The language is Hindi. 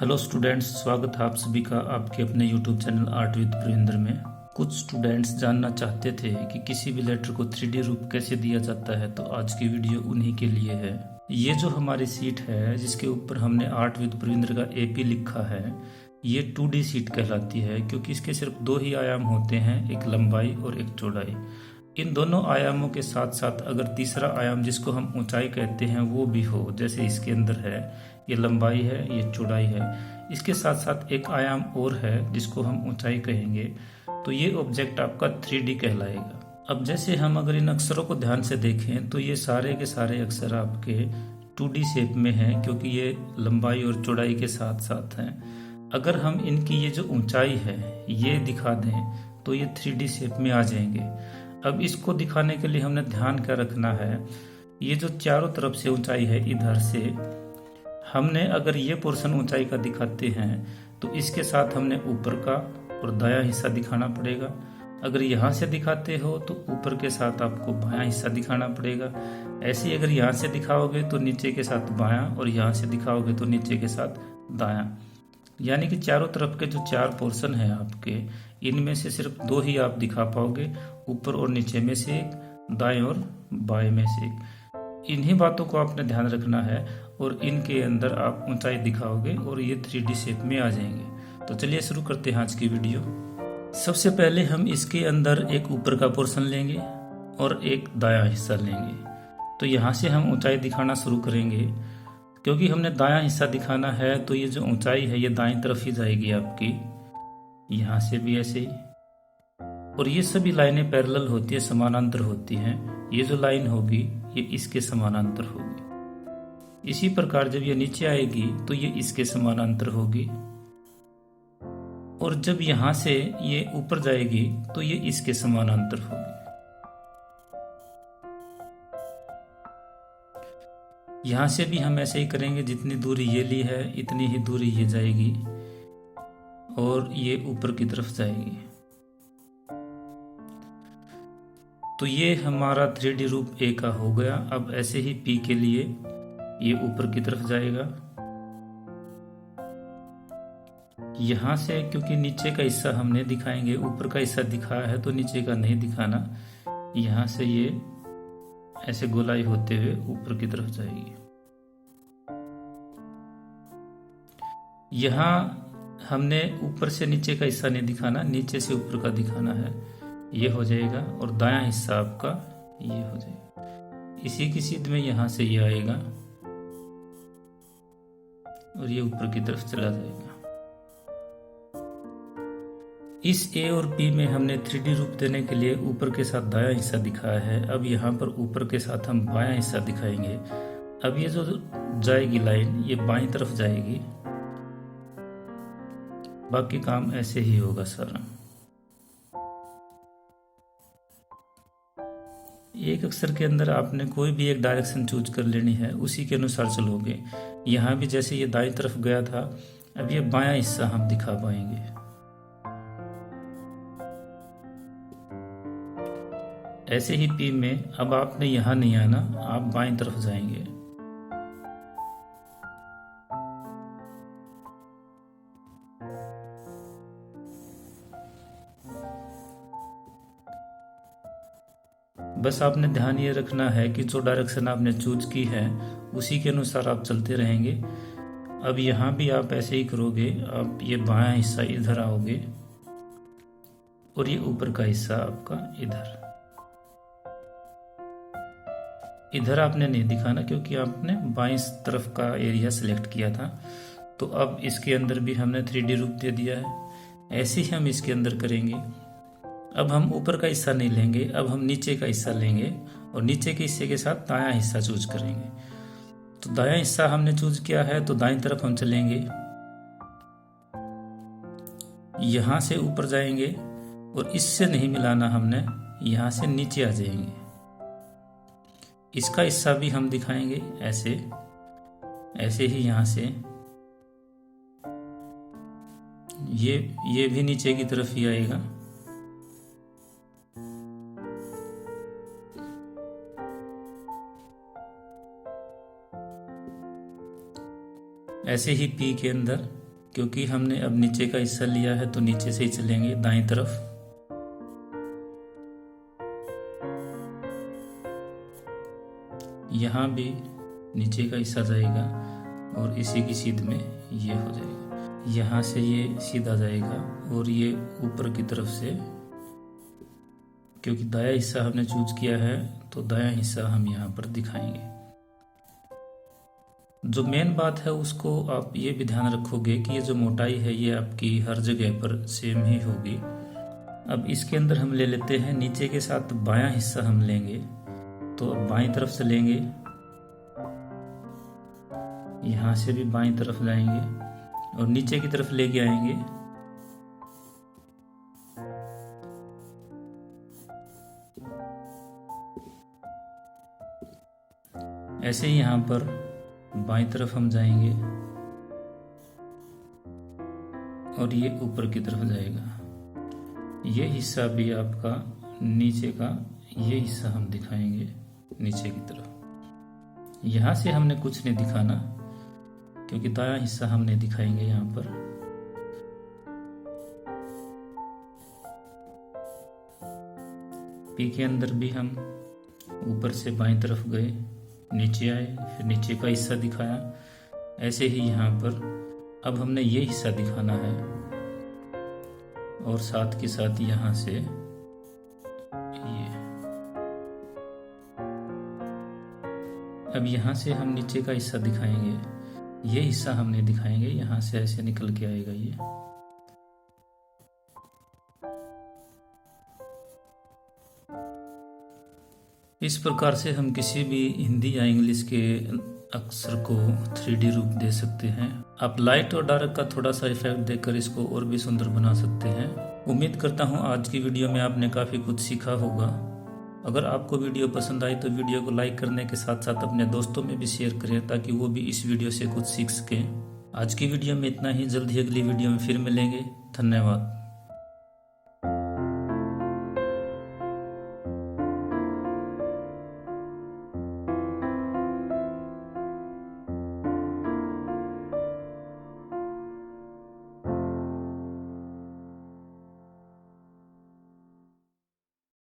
हेलो स्टूडेंट्स, स्वागत है आप सभी का आपके अपने YouTube channel art with Pravinder में। कुछ स्टूडेंट्स जानना चाहते थे कि किसी भी लेटर को 3D रूप कैसे दिया जाता है, तो आज की वीडियो उन्हीं के लिए है। ये जो हमारी सीट है जिसके ऊपर हमने आर्ट विद प्रविंदर का AP लिखा है, ये 2D सीट कहलाती है क्योंकि इसके सिर्फ दो ही आयाम होते हैं, एक लंबाई और एक चौड़ाई। इन दोनों आयामों के साथ साथ अगर तीसरा आयाम जिसको हम ऊंचाई कहते हैं वो भी हो, जैसे इसके अंदर है, ये लंबाई है, ये चौड़ाई है, इसके साथ साथ एक आयाम और है जिसको हम ऊंचाई कहेंगे, तो ये ऑब्जेक्ट आपका 3D कहलाएगा। अब जैसे हम अगर इन अक्षरों को ध्यान से देखें तो ये सारे के सारे अक्षर आपके 2D शेप में हैं क्योंकि ये लंबाई और चौड़ाई के साथ साथ हैं। अगर हम इनकी ये जो ऊंचाई है ये दिखा दें तो ये 3D शेप में आ जाएंगे। अब इसको दिखाने के लिए हमने ध्यान क्या रखना है, ये जो चारों तरफ से ऊंचाई है इधर से, हमने अगर ये पोर्शन ऊंचाई का दिखाते हैं तो इसके साथ हमने ऊपर का और दायां हिस्सा दिखाना पड़ेगा। अगर यहाँ से दिखाते हो तो ऊपर के साथ आपको बायां हिस्सा दिखाना पड़ेगा। ऐसे ही अगर यहाँ से दिखाओगे तो नीचे के साथ बायां, और यहाँ से दिखाओगे तो नीचे के साथ दायां। यानी कि चारों तरफ के जो चार पोर्शन है आपके, इनमें से सिर्फ दो ही आप दिखा पाओगे, ऊपर और नीचे में से एक, दाएं और बाएं में से एक। इन्हीं बातों को आपने ध्यान रखना है और इनके अंदर आप ऊंचाई दिखाओगे और ये 3D शेप में आ जाएंगे। तो चलिए शुरू करते हैं आज की वीडियो। सबसे पहले हम इसके अंदर एक ऊपर का पोर्शन लेंगे और एक दायां हिस्सा लेंगे। तो यहाँ से हम ऊंचाई दिखाना शुरू करेंगे। क्योंकि हमने दायां हिस्सा दिखाना है तो ये जो ऊंचाई है ये दाईं तरफ ही जाएगी आपकी, यहाँ से भी ऐसे ही। और ये सभी लाइनें पैरेलल होती है, समानांतर होती हैं। ये जो लाइन होगी ये इसके समानांतर होगी। इसी प्रकार जब ये नीचे आएगी तो ये इसके समानांतर होगी, और जब यहाँ से ये ऊपर जाएगी तो ये इसके समानांतर होगी। यहाँ से भी हम ऐसे ही करेंगे, जितनी दूरी ये ली है इतनी ही दूरी ये जाएगी और ये ऊपर की तरफ जाएगी। तो ये हमारा 3D रूप A का हो गया। अब ऐसे ही P के लिए ये ऊपर की तरफ जाएगा। यहाँ से क्योंकि नीचे का हिस्सा हमने दिखाएंगे, ऊपर का हिस्सा दिखाया है तो नीचे का नहीं दिखाना। यहाँ से ये ऐसे गोलाई होते हुए ऊपर की तरफ जाएगी। यहाँ हमने ऊपर से नीचे का हिस्सा नहीं दिखाना, नीचे से ऊपर का दिखाना है। ये हो जाएगा और दायां हिस्सा आपका ये हो जाएगा। इसी की सीध में यहाँ से ये आएगा और ये ऊपर की तरफ चला जाएगा। इस A और P में हमने 3D रूप देने के लिए ऊपर के साथ दायां हिस्सा दिखाया है। अब यहाँ पर ऊपर के साथ हम बायां हिस्सा दिखाएंगे। अब ये जो जाएगी लाइन ये बाईं तरफ जाएगी। बाकी काम ऐसे ही होगा सारा। एक अक्षर के अंदर आपने कोई भी एक डायरेक्शन चूज कर लेनी है, उसी के अनुसार चलोगे। यहाँ भी जैसे ये दाईं तरफ गया था, अब ये बायां हिस्सा हम दिखा पाएंगे। ऐसे ही P में अब आपने यहाँ नहीं आना, आप बाईं तरफ जाएंगे। बस आपने ध्यान ये रखना है कि जो डायरेक्शन आपने चूज की है उसी के अनुसार आप चलते रहेंगे। अब यहाँ भी आप ऐसे ही करोगे। आप ये बायां हिस्सा इधर आओगे और ये ऊपर का हिस्सा आपका इधर। इधर आपने नहीं दिखाना क्योंकि आपने बाईं तरफ का एरिया सिलेक्ट किया था। तो अब इसके अंदर भी हमने 3D रूप दे दिया है। ऐसे ही हम इसके अंदर करेंगे। अब हम ऊपर का हिस्सा नहीं लेंगे, अब हम नीचे का हिस्सा लेंगे और नीचे के हिस्से के साथ दायां हिस्सा चूज करेंगे। तो दायां हिस्सा हमने चूज किया है तो दाईं तरफ हम चलेंगे, यहां से ऊपर जाएंगे और इससे नहीं मिलाना हमने, यहां से नीचे आ जाएंगे। इसका हिस्सा भी हम दिखाएंगे ऐसे, ऐसे ही यहां से ये भी नीचे की तरफ ही आएगा। ऐसे ही P के अंदर क्योंकि हमने अब नीचे का हिस्सा लिया है तो नीचे से ही चलेंगे दाईं तरफ। यहाँ भी नीचे का हिस्सा जाएगा और इसी की सीध में ये हो जाएगा। यहाँ से ये सीधा जाएगा और ये ऊपर की तरफ से, क्योंकि दायां हिस्सा हमने चूज किया है तो दायां हिस्सा हम यहाँ पर दिखाएंगे। जो मेन बात है उसको आप ये भी ध्यान रखोगे कि ये जो मोटाई है ये आपकी हर जगह पर सेम ही होगी। अब इसके अंदर हम ले लेते हैं नीचे के साथ बायां हिस्सा हम लेंगे, तो अब बाईं तरफ से लेंगे, यहां से भी बाईं तरफ जाएंगे और नीचे की तरफ लेके आएंगे। ऐसे ही यहां पर बाईं तरफ हम जाएंगे और ये ऊपर की तरफ जाएगा। ये हिस्सा भी आपका नीचे का ये हिस्सा हम दिखाएंगे नीचे की तरफ। यहां से हमने कुछ नहीं दिखाना क्योंकि दायां हिस्सा हमने दिखाएंगे यहां पर। पी के अंदर भी हम ऊपर से बाईं तरफ गए, नीचे आए, फिर नीचे का हिस्सा दिखाया। ऐसे ही यहाँ पर अब हमने ये हिस्सा दिखाना है और साथ के साथ यहाँ से ये। अब यहाँ से हम नीचे का हिस्सा दिखाएंगे, ये हिस्सा हमने दिखाएंगे, यहाँ से ऐसे निकल के आएगा ये। इस प्रकार से हम किसी भी हिंदी या इंग्लिश के अक्षर को 3D रूप दे सकते हैं। आप लाइट और डार्क का थोड़ा सा इफेक्ट देकर इसको और भी सुंदर बना सकते हैं। उम्मीद करता हूँ आज की वीडियो में आपने काफ़ी कुछ सीखा होगा। अगर आपको वीडियो पसंद आई तो वीडियो को लाइक करने के साथ साथ अपने दोस्तों में भी शेयर करें ताकि वो भी इस वीडियो से कुछ सीख सकें। आज की वीडियो में इतना ही, जल्द ही अगली वीडियो में फिर मिलेंगे। धन्यवाद।